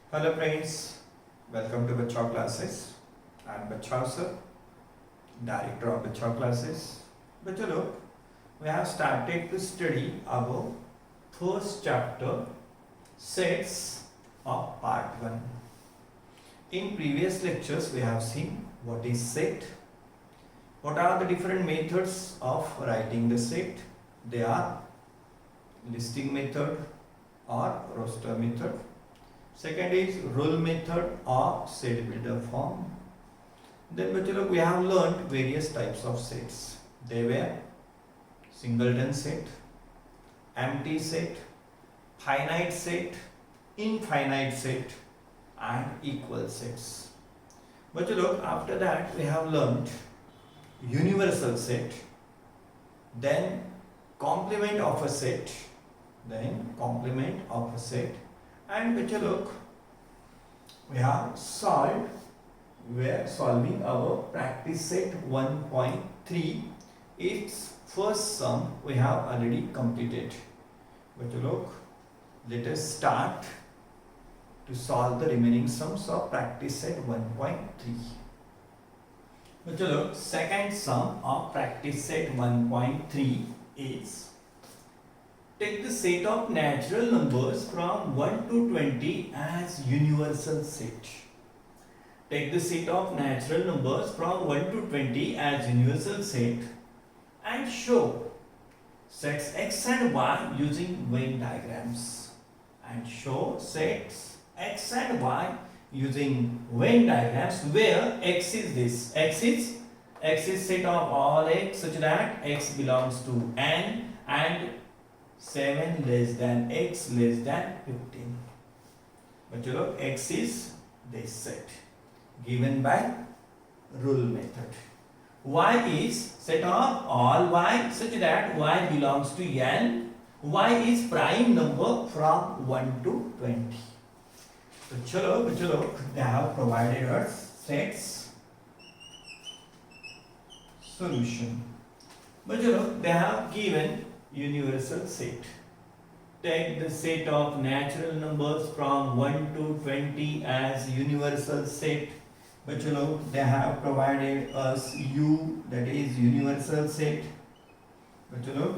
Hello friends, welcome to Bachao classes. I am Bachao sir, director of Bachao classes. Bachao look, we have started to study our first chapter, sets of part 1. In previous lectures we have seen what is set, what are the different methods of writing the set. They are listing method or roster method. Second is rule method or set builder form. Then we have learned various types of sets. They were singleton set, empty set, finite set, infinite set and equal sets. After that we have learned universal set, then complement of a set, and we are solving our practice set 1.3. Its first sum we have already completed. Let us start to solve the remaining sums of practice set 1.3. Second sum of practice set 1.3 is, take the set of natural numbers from 1 to 20 as universal set. Take the set of natural numbers from 1 to 20 as universal set and show sets x and y using Venn diagrams. And show sets x and y using Venn diagrams where x is this. X is set of all x such that x belongs to n and 7 less than x less than 15. X is this set given by rule method. Y is set of all y such that y belongs to n. Y is prime number from 1 to 20. So they have provided us sets solution. They have given universal set. Take the set of natural numbers from 1 to 20 as universal set. They have provided us u, that is universal set.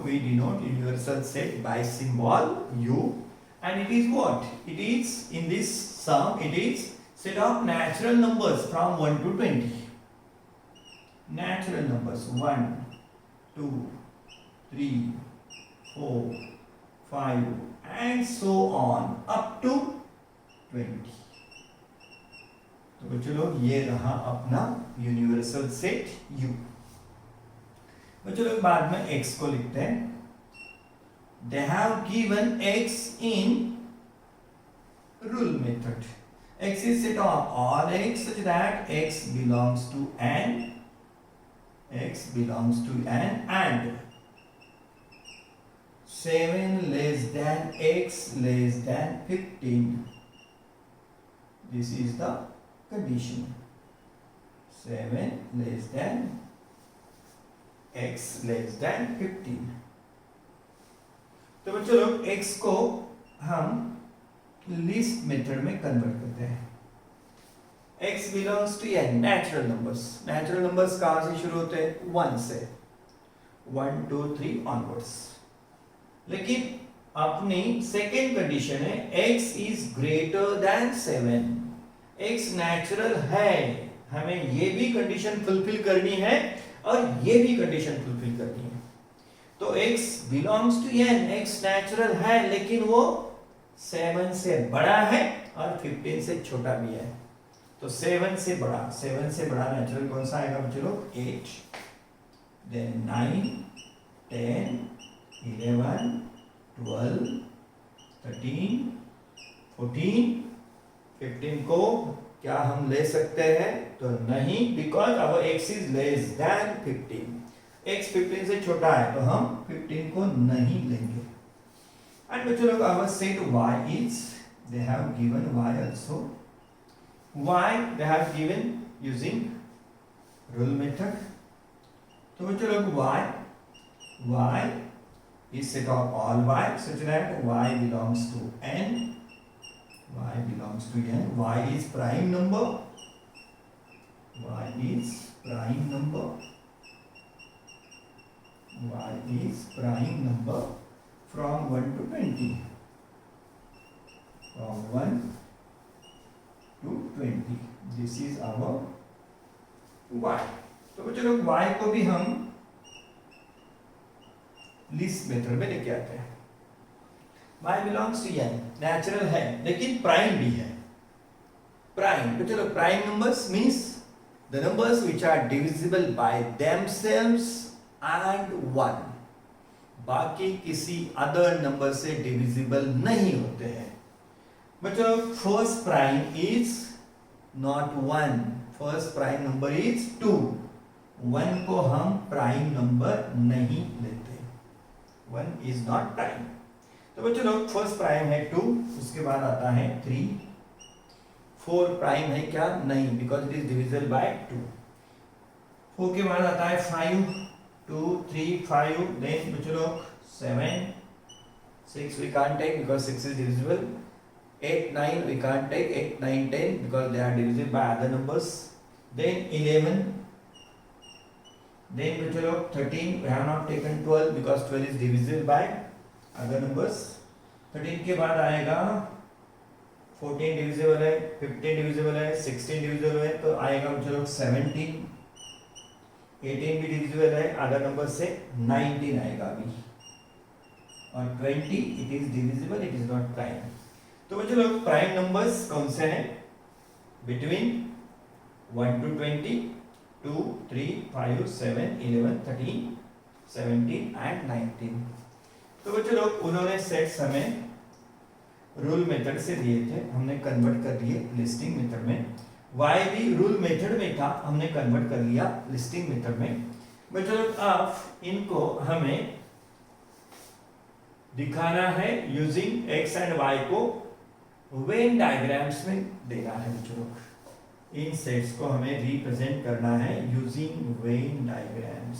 We denote universal set by symbol u, and it is what? It is, in this sum, it is set of natural numbers from 1 to 20. Natural numbers 1, 2, 3, 4, 5 and so on up to 20. तो बच्चों लोग ये रहा अपना universal set U. बच्चों लोग बाद में x को लिखते हैं. They have given x in rule method. X is set of all x such that x belongs to n. And 7 less than x less than 15. This is the condition. 7 less than x less than 15. तो बच्चों लोग x को हम list method में convert करते हैं. x belongs to n, natural numbers. Natural numbers कहाँ से शुरू होते हैं? 1 से. 1, 2, 3 onwards. लेकिन अपनी सेकेंड कंडीशन है x is greater than 7. x natural है, हमें ये भी कंडीशन फुलफिल करनी है और ये भी कंडीशन फुलफिल करनी है. तो x belongs to n, x natural है लेकिन वो 7 से बड़ा है और 15 से छोटा भी है. तो 7 से बड़ा नेचुरल कौन सा आएगा बच्चों लोग? 8, then 9, 10, 11, 12, 13, 14, 15 को क्या हम ले सकते हैं? तो नहीं, because our x is less than 15. x 15 से छोटा है तो हम 15 को नहीं लेंगे. And बच्चों लोग our set y is, they have given y also. Y they have given using rule method. तो बच्चों लोग y is set of all y such that y belongs to n. belongs to n. Y is prime number. Y is prime number. Y is prime number from 1 to 20. From 1 to 20. This is our y. तो चलो y को भी हम list method में लेके आते हैं. y belongs to n, natural है लेकिन प्राइम भी है. प्राइम तो चलो prime numbers means the numbers which are divisible by themselves and 1. बाकी किसी अदर नंबर से डिविजिबल नहीं होते हैं. बच्चों first prime is not 1. First prime number is 2. 1 को हम प्राइम नंबर नहीं लेते. 1 इज नॉट प्राइम. तो बच्चों लोग फर्स्ट प्राइम है 2, उसके बाद आता है 3. 4 प्राइम है क्या? नहीं, because it is divisible by 2. 4 के बाद आता है 5, 2, 3, 5. देन बच्चों लोग 7, 6 we can't take because 6 is divisible. 8, 9 we can't take. 8, 9, 10 because they are divisible by other numbers. Then 11. Then बच्चों लोग 13 we have not taken. 12 because 12 is divisible by other numbers. 13 के बाद आएगा 14 डिविजिबल है, 15 डिविजिबल है, 16 divisible है, तो आएगा बच्चों लोग 17. 18 भी डिविजिबल है अदर नंबर से. 19 आएगा अभी. और 20 it is divisible, it is not prime. तो बच्चों लोग प्राइम नंबर्स कौन से हैं? Between 1 to 20, 2, 3, 5, 7, 11, 13, 17 and 19. तो बच्चों लोग उन्होंने सेट्स हमें रूल मेथड से दिए थे, हमने कन्वर्ट कर दिए लिस्टिंग मेथड में. y भी रूल मेथड में था, हमने कन्वर्ट कर लिया लिस्टिंग मेथड में. बच्चों लोग अब इनको हमें दिखाना है यूजिंग x एंड y को वेन डायग्राम्स में देना है. बच्चों लोग इन सेट्स को हमें रिप्रेजेंट करना है यूजिंग वेन डायग्राम्स.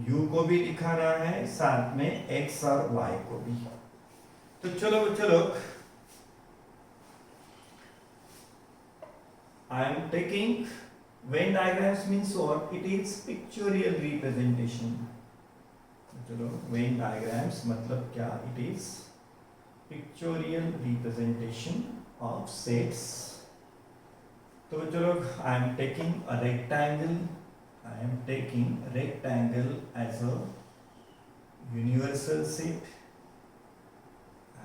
u को भी दिखाना है, साथ में x और y को भी. तो चलो बच्चों लोग I am taking Venn diagrams means what? It is pictorial representation. चलो Venn diagrams मतलब क्या? It is pictorial representation of sets. तो बच्चों लोग I am taking a rectangle. I am taking rectangle as a universal set.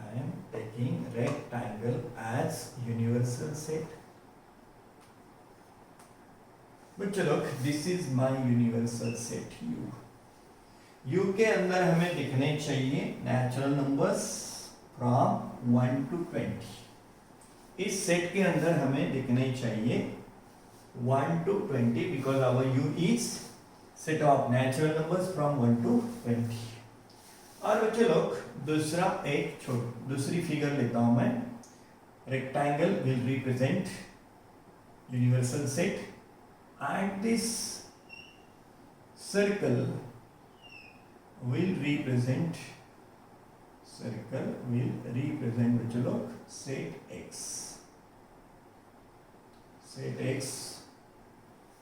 I am taking rectangle as universal set. बच्चों लोग this is my universal set U. U के अंदर हमें दिखने चाहिए नेचुरल नंबर्स फ्रॉम 1 to 20. इस set के अंदर हमें दिखने चाहिए 1 to 20 because our U is set of natural numbers from 1 to 20. और बच्चों लोग दूसरी फिगर लेता हूं मैं. Rectangle will represent universal set and this circle will represent बच्चों लोग set x. Set x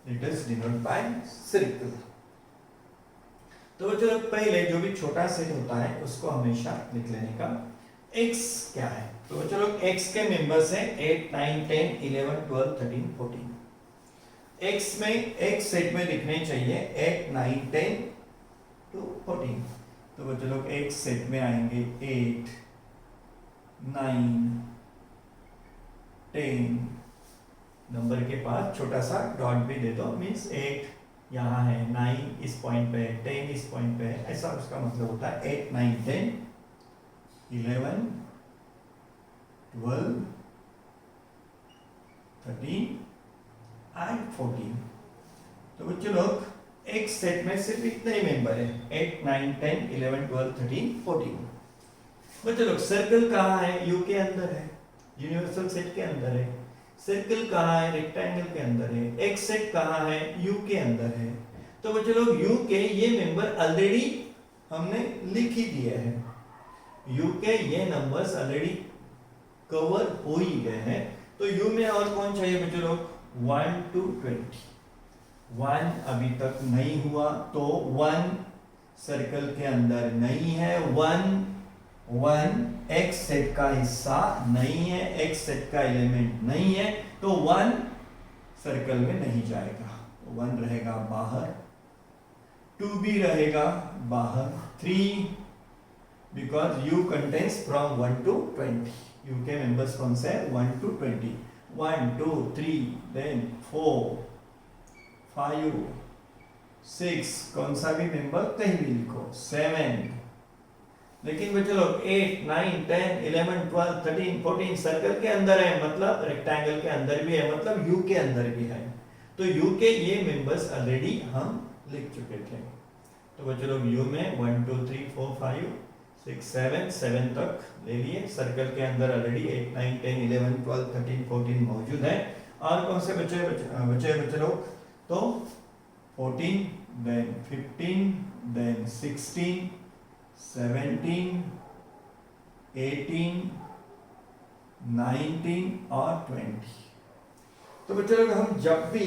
let us denote by circle. तो बच्चों लोग पहले जो भी छोटा सेट होता है उसको हमेशा लिख लेने का. x क्या है? तो बच्चों लोग x के मेंबर्स हैं 8, 9, 10, 11, 12, 13, 14. x में एक सेट में लिखने चाहिए 8, 9, 10 to 14. तो बच्चों लोग एक सेट में आएंगे 8, 9, 10. नंबर के पास छोटा सा डॉट भी दे दो, मीन्स 8 यहाँ है, 9 इस पॉइंट पे है, 10 इस पॉइंट पे है, ऐसा उसका मतलब होता है 8, 9, 10, 11, 12, 13 and 14. तो बच्चों लोग एक सेट में सिर्फ इतने ही मेंबर है 8, 9, 10, 11, 12, 13, 14. बच्चों लोग सर्कल कहाँ है? U के अंदर है, यूनिवर्सल सेट के अंदर है. सर्कल कहाँ है? रेक्टेंगल के अंदर है. एक सेट कहाँ है? U के अंदर है. तो बच्चों लोग U के ये मेंबर ऑलरेडी हमने लिख ही दिए हैं. U के ये नंबर्स ऑलरेडी कवर हो ही गए हैं। तो यू में और कौन चाहिए बच्चों लोग? 1 to 20। 1 अभी तक नहीं हुआ तो 1 सर्कल के अंदर नहीं है। 1 एक्स सेट का हिस्सा नहीं है, एक्स सेट का एलिमेंट नहीं है, तो 1 सर्कल में नहीं जाएगा, 1 रहेगा बाहर। 2 भी रहेगा बाहर। 3 because you contains from 1 to 20। You के मेंबर्स कौन से है? 1 to 20। 1 2 3 देन 4 5 6, कौन सा भी मेंबर कहीं भी लिखो। 7, लेकिन बच्चों लोग 8 9 10 11 12 13 14 सर्कल के अंदर है, मतलब रेक्टेंगल के अंदर भी है, मतलब यू के अंदर भी है। तो यू के ये मेंबर्स ऑलरेडी हम लिख चुके थे। तो बच्चों लोग यू में 1 2 3 4 5 6 7 तक ले लिए। सर्कल के अंदर ऑलरेडी 8 9 10 11 12 13 14 मौजूद है। और कौन से बच्चे लोग? तो 14 देन 15 देन 16 17 18 19 और 20। तो बच्चों लोग हम जब भी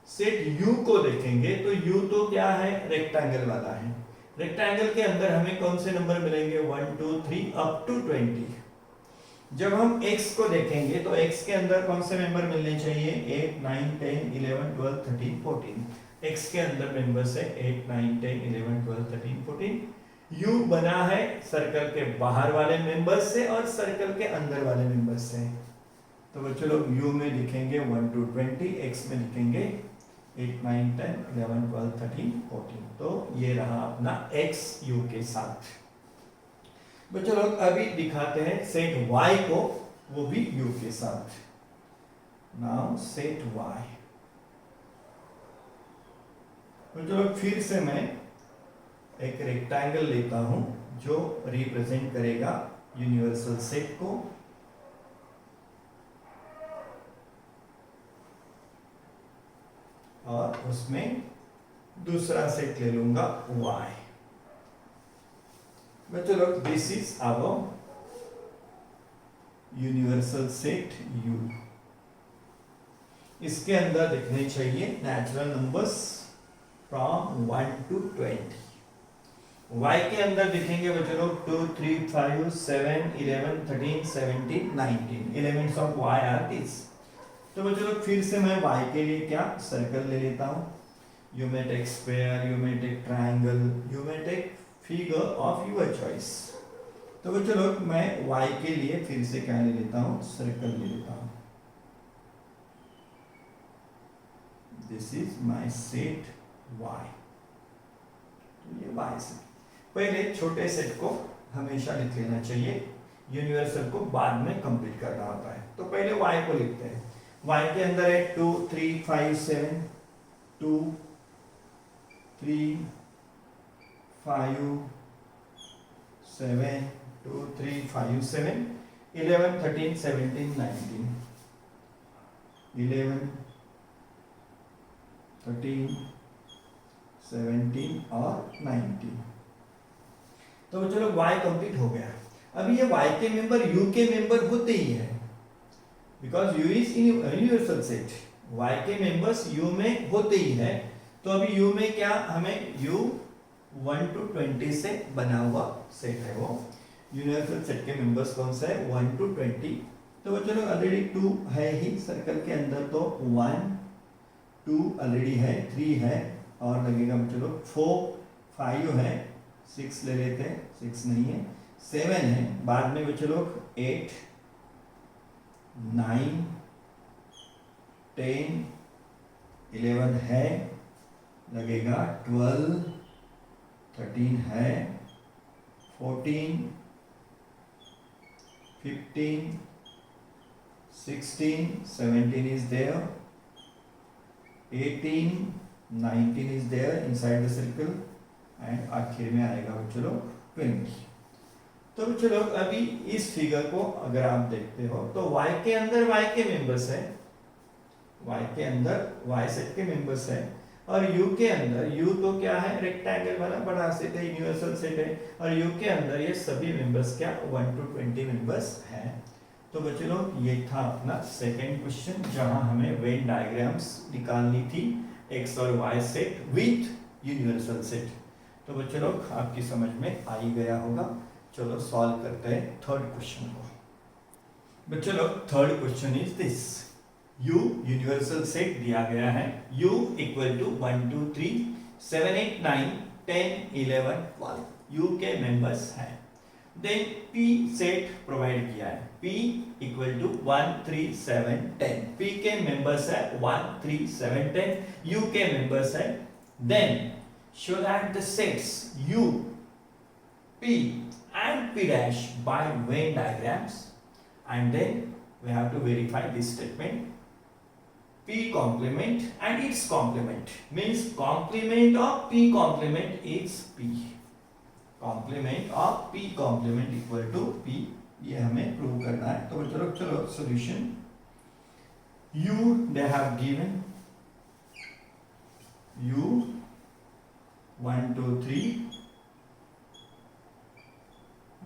सेट U को देखेंगे तो U तो क्या है? रेक्टेंगल वाला है। रेक्टेंगल के अंदर हमें कौन से नंबर मिलेंगे? 1 2 3 अप टू 20। जब हम X को देखेंगे तो X के अंदर कौन से मेंबर मिलने चाहिए? 8 9 10 11 12 13 14। X के अंदर मेंबर्स है 8 9 10 11 12 13 14। U बना है सर्कल के बाहर वाले मेंबर्स से और सर्कल के अंदर वाले मेंबर्स से। तो बच्चों लोग U में लिखेंगे 1 to 20, X में लिखेंगे 8 9 10 11 12 13 14। तो ये रहा अपना X U के साथ। बच्चों लोग अभी दिखाते हैं सेट Y को, वो भी U के साथ। Now set Y। बच्चों लोग फिर से मैं एक रेक्टेंगल लेता हूं जो रिप्रेजेंट करेगा यूनिवर्सल सेट को। और उसमें दूसरा सेट ले लूंगा Y। बच्चों लोग this is our universal set U। इसके अंदर दिखने चाहिए natural numbers from 1 to 20। Y के अंदर दिखेंगे बच्चों लोग 2 3 5 7 11 13 17 19। Elements of Y are this. तो बच्चों लोग फिर से मैं Y के लिए क्या सर्कल ले लेता हूँ। You may take square, you may take triangle, you may take figure of your choice. तो बच्चों लोग मैं Y के लिए फिर से क्या ले लेता हूँ? सर्कल ले लेता हूँ। This is my set Y। तो ये Y सेट। पहले छोटे सेट को हमेशा लिख लेना चाहिए, यूनिवर्सल को बाद में कंप्लीट करना होता है। तो पहले Y को लिखते हैं। Y के अंदर है 2 3 5 7 2 3 5 7 2 3 5 7 11 13 17 19 11 13 17 और 19। तो चलो Y कंप्लीट हो गया। अब ये Y के मेंबर U के मेंबर होते ही है, because U is universal set. Y के मेंबर्स U में होते ही है। तो अभी U में क्या हमें U 1 to 20 से बना हुआ सेट है। वो यूनिवर्सल सेट के मेंबर्स कौन सा है? 1 to 20। तो चलो ऑलरेडी 2 है ही सर्कल के अंदर, तो 1 2 ऑलरेडी है, 3 है और लगेगा चलो 4 5 है, 6 ले लेते हैं, 6 नहीं है, 7 है, बाद में बच्चे लोग 8 9 10 11 है, लगेगा 12 13 है, 14 15 16 17 is there, 18 19 is there inside the circle and आखिर में आएगा बच्चों लोग 20। तो बच्चों लोग अभी इस फिगर को अगर आप देखते हो तो Y के अंदर Y के मेंबर्स है, Y के अंदर Y सेट के मेंबर्स है, और U के अंदर U तो क्या है? रेक्टेंगल वाला बड़ा सेट है, यूनिवर्सल सेट है, और U के अंदर ये सभी मेंबर्स क्या 1 to 20 मेंबर्स हैं। तो बच्चे लोग ये था अपना सेकंड क्वेश्चन, जहां हमें वेन डायग्राम्स निकालनी थी एक्स और y set with universal set. तो बच्चे लोग आपकी समझ में आ ही गया होगा। चलो सॉल्व करते हैं थर्ड क्वेश्चन को। बच्चे लोग third question is this, U universal set दिया गया है, U इक्वल टू 1 2 3 7 8 9 10 11 12 U के मेंबर्स हैं। देन P सेट प्रोवाइड किया है, P इक्वल टू 1 3 7 10, P के मेंबर्स है 1 3 7 10, U के मेंबर्स है। Then show that the sets U, P and P dash by Venn diagrams, and then we have to verify this statement. P complement and its complement means complement of P complement is P. Complement of P complement equal to P. ये हमें prove करना है। तो चलो solution, U they have given U 1 2 3,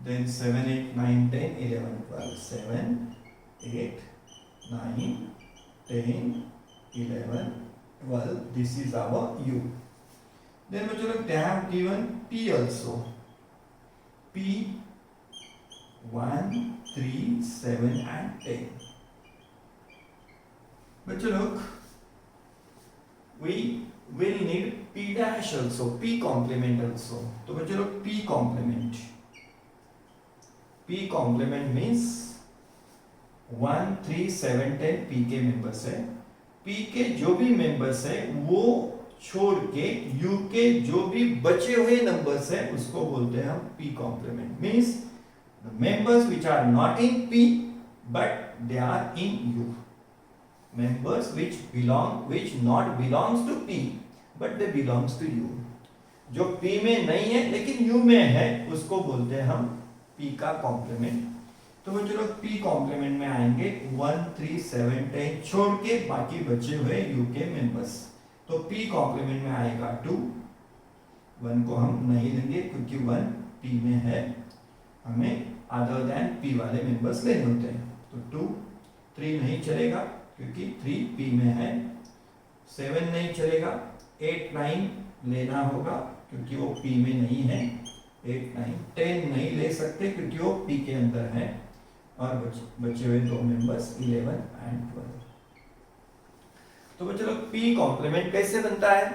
then 7 8 9 10 11 12, 7 8 9 10 11 12, this is our U. Then they have given P also, P 1 3 7 and 10. बच्चों लोग we will need P dash also, P complement also. तो बच्चों लोग P complement, P complement means 1 3 7 10 P के members है। P के जो भी मेंबर्स है वो छोड़ के U के जो भी बचे हुए नंबर्स है उसको बोलते हैं हम P complement, means the members which are not in P but they are in U. Members which not belongs to P but they belongs to U. जो P में नहीं है लेकिन U में है उसको बोलते हैं हम P का कॉम्प्लीमेंट। तो वो चलो P कॉम्प्लीमेंट में आएंगे 1 3 7 10 छोड़ के बाकी बचे हुए U के मेंबर्स। तो P कॉम्प्लीमेंट में आएगा 2, 1 को हम नहीं लेंगे क्योंकि 1 P में है, हमें अदर देन P वाले मेंबर्स लेने होते हैं। तो 2 3 नहीं चलेगा क्योंकि 3 P में है, 7 नहीं चलेगा, 8 9 लेना होगा क्योंकि वो P में नहीं है, 8 9 10 नहीं ले सकते क्योंकि वो P के अंदर है, और बचे हुए दो मेंबर्स 11 एंड 12। तो बच्चों लोग P कॉम्प्लीमेंट कैसे बनता है?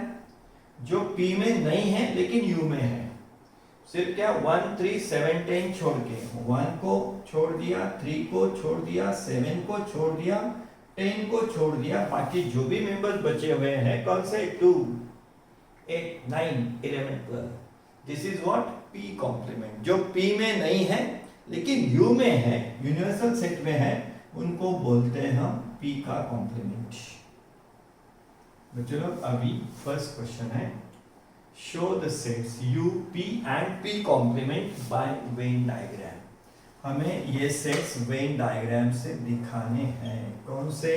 जो P में नहीं है लेकिन U में है, सिर्फ क्या 1 3 7 10 छोड़ के 1 को छोड़ दिया, 3 को छोड़ दिया, 7 को छोड़ दिया, 10 को छोड़ दिया, बाकी जो भी मेंबर्स बचे हुए हैं कौन से 2 8 9 11 12, this is what P complement. जो P में नहीं है लेकिन U में है, यूनिवर्सल सेट में है, उनको बोलते हैं हम P का कॉम्प्लीमेंट। चलो अभी फर्स्ट क्वेश्चन है, show the sets U, P and P complement by Venn diagram. हमें ये सेट्स वेन डायग्राम से दिखाने हैं, कौन से?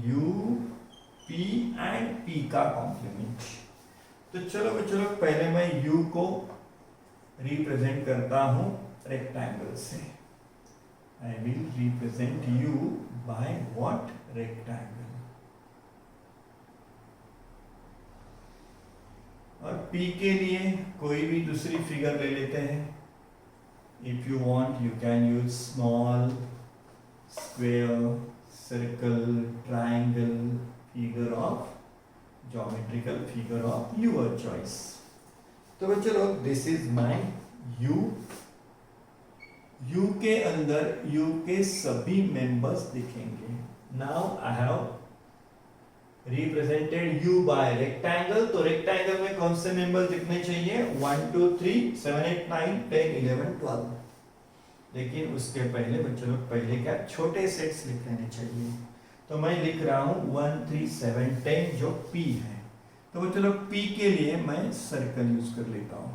U, P एंड P का कॉम्प्लीमेंट। तो चलो पहले मैं U को रिप्रेजेंट करता हूं रेक्टेंगल से। I will represent U by what? Rectangle. और P के लिए कोई भी दूसरी फिगर ले लेते हैं। If you want, you can use small, square, circle, triangle, figure of geometrical figure of your choice. तो बच्चों लोग this is my U. U के अंदर U के सभी मेंबर्स दिखेंगे। Now I have represented U by rectangle। तो rectangle में कौन से मेंबर्स दिखने चाहिए? 1 2 3 7 8 9 10 11 12। लेकिन उसके पहले बच्चों लोग पहले क्या छोटे सेट्स लिख लेने चाहिए। तो मैं लिख रहा हूं 1 3 7 10 जो P है। तो बच्चों लोग P के लिए मैं सर्कल यूज कर लेता हूं।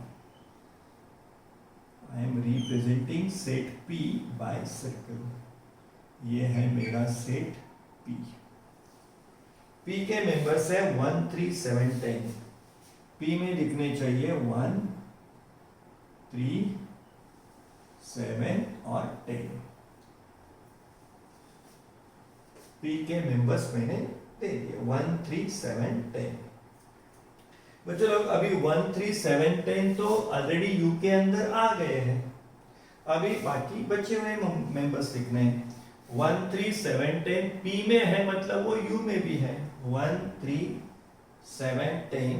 I am representing set P by circle. ये है मेरा सेट P। P के मेंबर्स है 1 3 7 10। P में लिखने चाहिए 1 3 7 और 10। P के मेंबर्स मैंने दे दिए 1 3 7 10। बच्चों लोग अभी 1 3 7 10 तो ऑलरेडी U के अंदर आ गए हैं, अभी बाकी बचे हुए मेंबर्स लिखने हैं। 1 3 7 10 P में है मतलब वो U में भी है। 1 3 7 10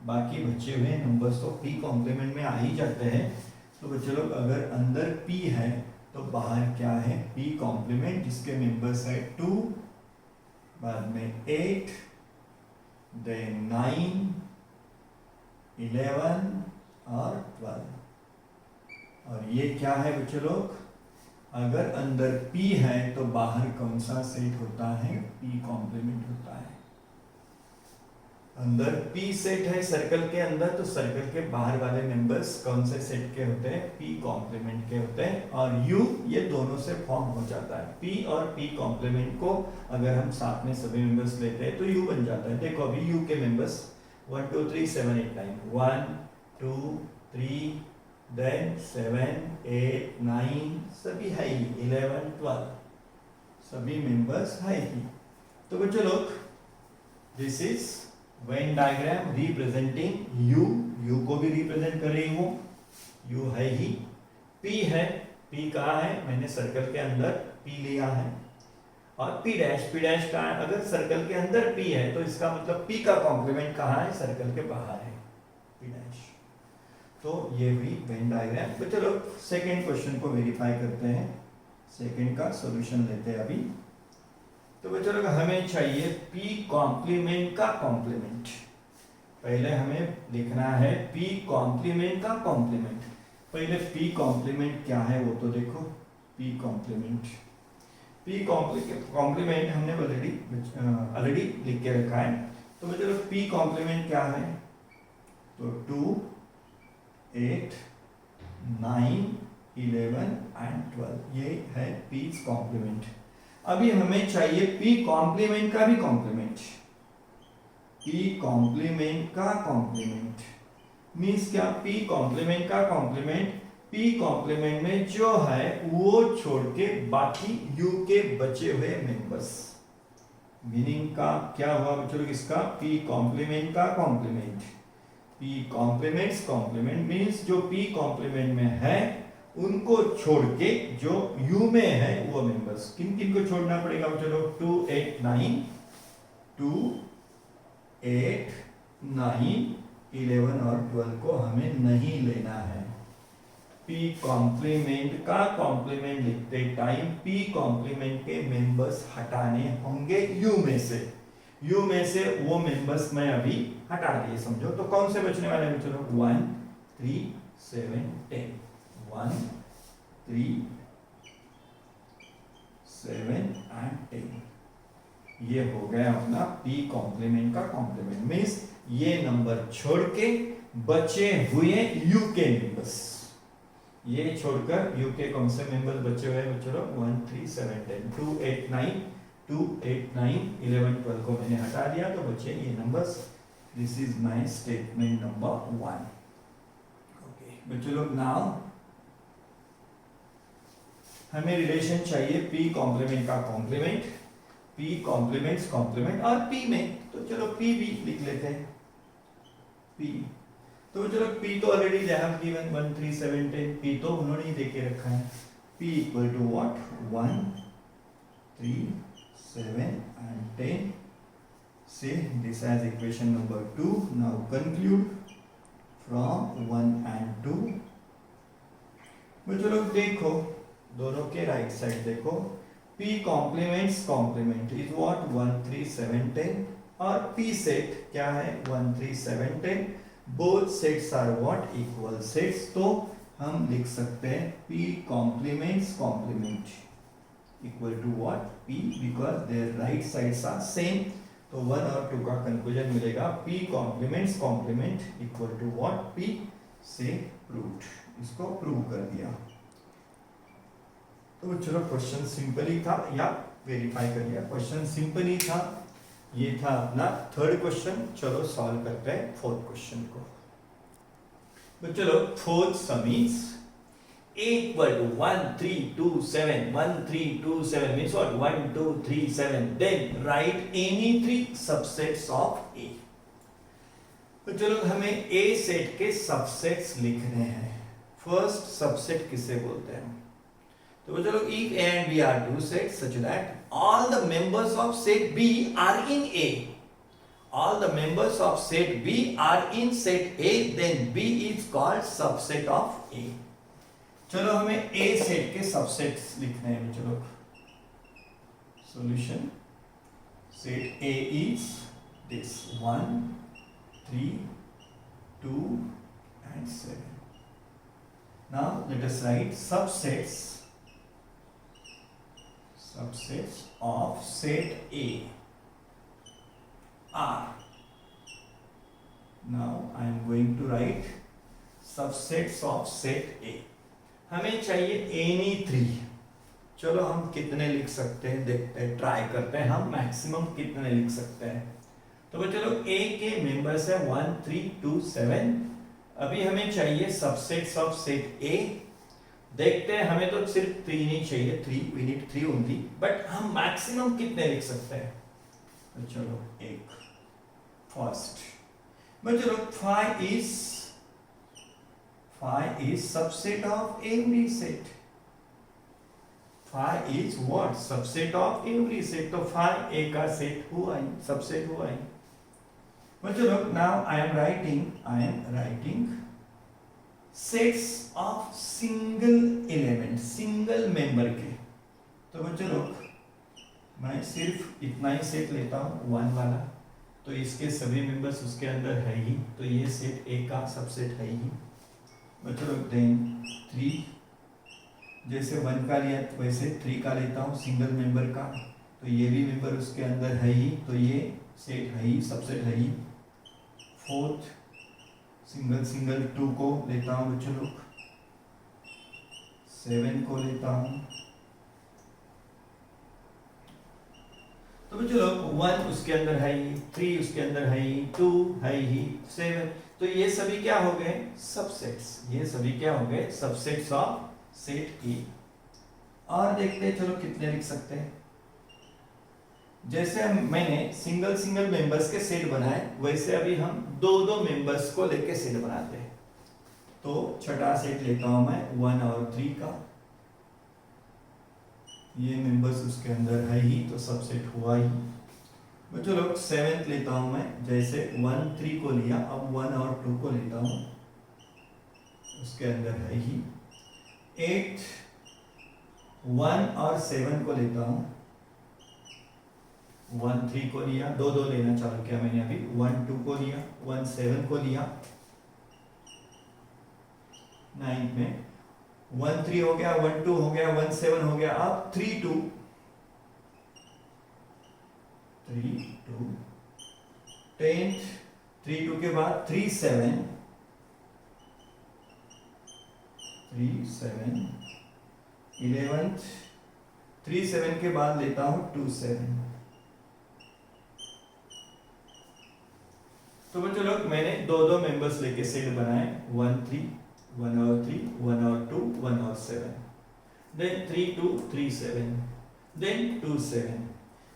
बाकी बचे हुए नंबर्स तो P कॉम्प्लीमेंट में आ ही जाते हैं। तो बच्चों लोग अगर अंदर P है तो बाहर क्या है, P कॉम्प्लीमेंट, जिसके मेंबर्स है 2, बाद में 8, देन 9, 11 और 12। और ये क्या है बच्चों लोग, अगर अंदर P है तो बाहर कौन सा सेट होता है, P कॉम्प्लीमेंट होता है। अंदर P सेट है सर्कल के अंदर, तो सर्कल के बाहर वाले मेंबर्स कौन से सेट के होते हैं, P कॉम्प्लीमेंट के होते हैं। और U ये दोनों से फॉर्म हो जाता है। P और P कॉम्प्लीमेंट को अगर हम साथ में सभी मेंबर्स लेते हैं तो U बन जाता है। देखो अभी U के मेंबर्स 1 2 3 7 8 9, 1 2 3 देन 7 8 9 सभी है ही, 11 12 सभी मेंबर्स है ही। तो बच्चों लोग this is Venn diagram representing U को भी रिप्रेजेंट कर रही हूं, U है ही, P है, P कहाँ है, मैंने सर्कल के अंदर P लिया है। और P डैश कहाँ है, अगर सर्कल के अंदर P है तो इसका मतलब P का कॉम्प्लीमेंट कहाँ है, सर्कल के बाहर है, P डैश। तो ये हुई वेन डायग्राम। तो चलो सेकेंड क्वेश्चन को वेरीफाई करते हैं, सेकेंड का सॉल्यूशन लेते हैं अभी। तो बच्चों लोग हमें चाहिए P कॉम्प्लीमेंट का कॉम्प्लीमेंट। पहले हमें लिखना है P कॉम्प्लीमेंट का कॉम्प्लीमेंट। पहले P कॉम्प्लीमेंट क्या है वो तो देखो, P कॉम्प्लीमेंट हमने ऑलरेडी लिख के रखा है। तो बच्चों लोग P कॉम्प्लीमेंट क्या है, तो 2 8 9 11 एंड 12 ये है P कॉम्प्लीमेंट। अभी हमें चाहिए P कॉम्प्लीमेंट का भी कॉम्प्लीमेंट। P कॉम्प्लीमेंट का कॉम्प्लीमेंट मीन्स क्या, P कॉम्प्लीमेंट का कॉम्प्लीमेंट, P कॉम्प्लीमेंट में जो है वो छोड़ के बाकी U के बचे हुए मेंबर्स। मीनिंग का क्या हुआ बच्चों लोग इसका, P कॉम्प्लीमेंट का complement, P complements complement means जो P कॉम्प्लीमेंट में है उनको छोड़ के जो U में है वो मेंबर्स। किन किन को छोड़ना पड़ेगा चलो, 2 8 9 2 8 9 11 और 12 को हमें नहीं लेना है। P कॉम्प्लीमेंट का कॉम्प्लीमेंट लिखते टाइम P कॉम्प्लीमेंट के मेंबर्स हटाने होंगे U में से। U में से वो मेंबर्स मैं अभी हटा दिए समझो। तो कौन से बचने वाले हैं चलो, 1 3 7 10, 1 3 7 एंड 10। ये हो गया अपना P कॉम्प्लीमेंट का कॉम्प्लीमेंट। मीन्स ये नंबर छोड़ के बचे हुए U के मेंबर्स, ये छोड़कर U के कौन से मेंबर्स बचे हुए हैं चलो, 1 3 7 10 2 8 9 11 12 को मैंने हटा दिया तो बचे ये numbers. This is my statement number 1। Okay बच्चों लोग, नाउ हमें रिलेशन चाहिए P कॉम्प्लीमेंट का कॉम्प्लीमेंट, P कॉम्प्लीमेंट्स कॉम्प्लीमेंट और P में। तो चलो P भी लिख लेते हैं, P। तो चलो P तो already they have given 1 3 7 10, P तो उन्होंने ही दे के रखा है। P equal to what, 1 3 7 and 10. Say this as equation number 2. Now conclude from 1 and 2. बच्चों लोग देखो दोनों के राइट साइड देखो, P complements complement is what 1 3 7 10 और P सेट क्या है 1 3 7 10। Both sets are what equal sets. तो हम लिख सकते हैं P complements complement equal to what P because their right sides are same. तो 1 और 2 का कंक्लूजन मिलेगा P complements complement equal to what P से प्रूव्ड। इसको प्रूव कर दिया। तो चलो क्वेश्चन सिंपल ही था या वेरीफाई कर लिया। क्वेश्चन सिंपल ही था, ये था अपना थर्ड क्वेश्चन। चलो सॉल्व करते हैं फोर्थ क्वेश्चन को। तो चलो fourth some is equal to 1 3 2 7 1 3 2 7 means what 1 2 3 7 then write any three subsets of A। तो चलो हमें A सेट के सबसेट्स लिखने हैं। फर्स्ट सबसेट किसे बोलते हैं? तो चलो if A and B are two sets such that all the members of set B are in A, all the members of set B are in set A, then B is called subset of A। चलो हमें A set के subsets लिखने हैं। चलो solution set A is this 1 3 2 and 7। now let us write subsets of set A are, now I am going to write subsets of set A। हमें चाहिए any three. चलो हम कितने लिख सकते हैं देखते हैं, ट्राई करते हैं हम मैक्सिमम कितने लिख सकते हैं। तो चलो ए के मेंबर्स है 1 3 2 7। अभी हमें चाहिए सबसेट्स ऑफ सेट ए। देखते हैं, हमें तो सिर्फ 3 ही चाहिए, 3 वी नीड 3 ओनली, बट हम मैक्सिमम कितने लिख सकते हैं? तो चलो एक फर्स्ट, but चलो 5 is subset of every set। 5 is what? Subset of every set। तो 5 A का सेट हुआ ही, सबसेट हुआ ही। but चलो now I am writing sets of single element, single member के। तो चलो मैं सिर्फ इतना ही सेट लेता हूँ 1 वाला, तो इसके सभी मेंबर्स उसके अंदर है ही, तो ये सेट ए का सबसेट है ही। चलो देन 3 जैसे 1 का लिया वैसे 3 का लेता हूँ सिंगल मेंबर का, तो ये भी मेंबर उसके अंदर है ही, तो ये सेट है ही, सबसेट है ही। 4th सिंगल 2 को लेता हूँ बच्चों लोग, 7 को लेता हूँ, तो बच्चों लोग 1 उसके अंदर है ही, 3 उसके अंदर है ही, 2 है ही, 7, तो ये सभी क्या हो गए? सबसेट्स। ये सभी क्या हो गए? सबसेट्स ऑफ सेट ए। और देखते हैं चलो कितने लिख सकते हैं। जैसे मैंने सिंगल मेंबर्स के सेट बनाए, वैसे अभी हम दो मेंबर्स को लेके सेट बनाते हैं। तो छठा सेट लेता हूं मैं 1 और 3 का, ये मेंबर्स उसके अंदर है ही, तो सबसेट हुआ ही। बच्चों लोग 7th लेता हूं मैं, जैसे 1 3 को लिया, अब 1 और 2 को लेता हूं, उसके अंदर है ही। 8 1 और 7 को लेता हूं, 1 3 को लिया, दो लेना चालू किया मैंने अभी, 1 2 को लिया, 1 7 को लिया। 9th में 1 3 हो गया, 1 2 हो गया, 1 7 हो गया, अब 3 2 10th 3 2 के बाद 3 7 11th 3 7 के बाद लेता हूं 2 7। तो बच्चों लोग मैंने दो मेंबर्स लेके सेट बनाए, 1 3 1 और 3 1 और 2 1 और 7, देन 3 2 3 7, देन 2 7।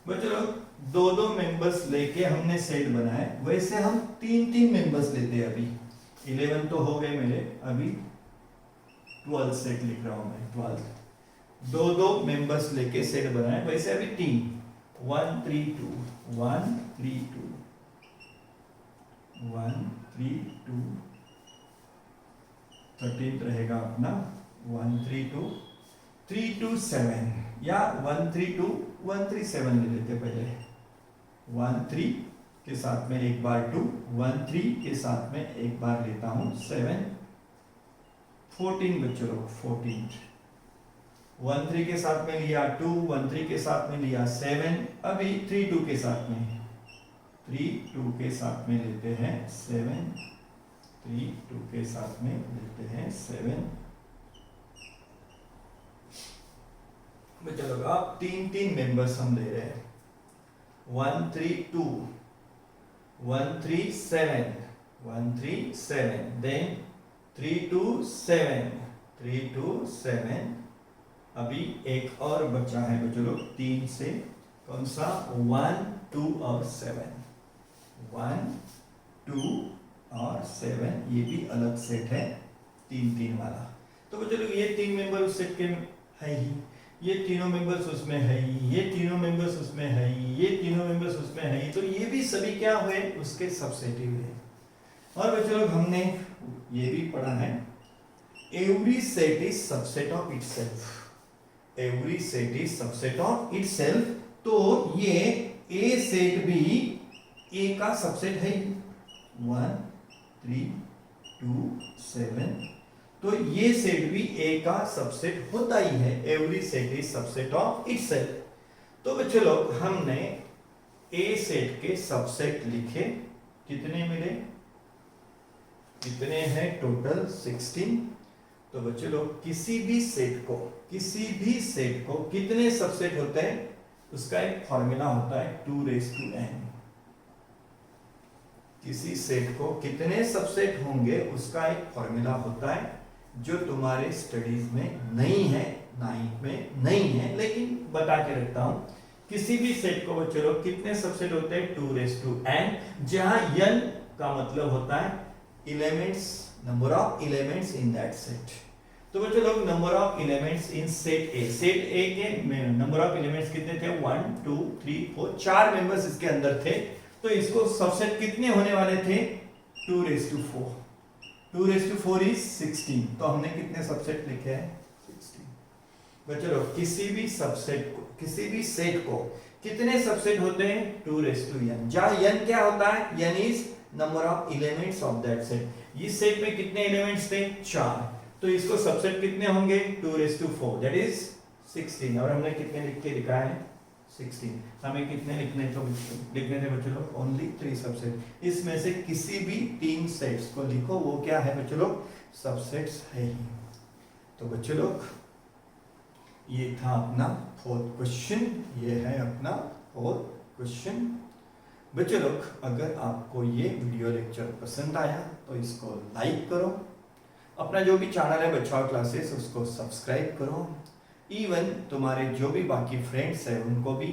बच्चों लोग दो मेंबर्स लेके हमने सेट बनाए, वैसे हम 3 मेंबर्स लेते हैं। अभी 11 तो हो गए मेरे, अभी 12 सेट लिख रहा हूं मैं, 12 दो मेंबर्स लेके सेट बनाए, वैसे अभी 3 1 3 2 1 3 2 1 3 2, 13th रहेगा अपना 1 3 2 3 2 7, या 1 3 2 1 3 7 ले लेते पहले। 1 3 के साथ में एक बार 2, 1 3 के साथ में एक बार लेता हूं 7। 14 बच्चों लोग, 14th 1 3 के साथ में लिया 2, 1 3 के साथ में लिया 7, अभी 3 2 के साथ में 3 2 के साथ में लेते हैं 7, 3 2 के साथ में लेते हैं 7। चलो अब 3 मेंबर्स हम ले रहे हैं, 1 3 2 1 3 7 1 3 7, देन 3 2 7 3 to 7। अभी एक और बचा है बच्चों लोग 3 से, कौन सा? 1, 2 और 7। 1, 2 और 7, ये भी अलग सेट है 3 3 वाला। तो बच्चों लोग ये 3 मेंबर उस सेट के है ही, ये तीनों मेंबर्स उसमें है ही, ये तीनों मेंबर्स उसमें है ही, ये तीनों मेंबर्स उसमें है ही, तो ये भी सभी क्या हुए? उसके सबसेट ही हुए। और बच्चों लोग हमने ये भी पढ़ा है, every set is subset of itself. Every set is subset of itself, तो ये ए सेट भी ए का सबसेट है। 1, 3, 2, 7, तो ये सेट भी ए का सबसेट होता ही है। Every set is subset of itself. तो बच्चों लोग हमने ए सेट के सबसेट लिखे, कितने मिले? कितने हैं टोटल? 16। तो बच्चों लोग किसी भी सेट को कितने सबसेट होते हैं, उसका एक फॉर्मूला होता है 2n। किसी सेट को कितने सबसेट होंगे उसका एक फॉर्मूला होता है, जो तुम्हारे स्टडीज में नहीं है, 9th में नहीं है, लेकिन बता के रखता हूं। किसी भी सेट को बच्चों लोग कितने सबसेट होते हैं? 2n, जहां n का मतलब होता है elements, number of elements in that set. तो बच्चों लोग number of elements in set ए के नंबर ऑफ एलिमेंट्स कितने थे? 1, 2, 3, 4, 4 मेंबर्स इसके अंदर थे। तो इसको सबसेट कितने होने वाले थे? 2/4। 2/4 इज 16। तो हमने कितने सबसेट लिखे हैं? 16। बच्चों लोग किसी भी सेट को कितने सबसेट होते हैं? 2/n, जहां n क्या होता है? n is number of elements of that set. इस सेट में कितने एलिमेंट्स थे? 4। तो इसको सबसेट कितने होंगे? 2/4, दैट इज 16। और हमने कितने लिख के दिखाया है? 16। हमें कितने लिखने थे बच्चों लोग? Only 3 subset. इसमें से किसी भी 3 सेट्स को लिखो, वो क्या है बच्चों लोग? सबसेट्स है ही। तो बच्चों लोग ये था अपना 4th क्वेश्चन, ये है अपना 4th क्वेश्चन। बच्चों लोग अगर आपको ये वीडियो लेक्चर पसंद आया तो इसको लाइक करो, अपना जो भी चैनल है बच्चा क्लासेस उसको सब्सक्राइब करो। इवन तुम्हारे जो भी बाकी फ्रेंड्स हैं उनको भी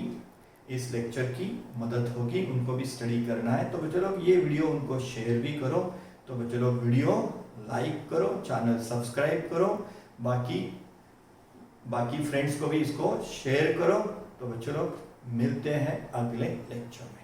इस लेक्चर की मदद होगी, उनको भी स्टडी करना है। तो बच्चों लोग ये वीडियो उनको शेयर भी करो। तो बच्चों लोग वीडियो लाइक करो, चैनल सब्सक्राइब करो, बाकी फ्रेंड्स को भी इसको शेयर करो। तो बच्चों लोग मिलते हैं अगले लेक्चर में।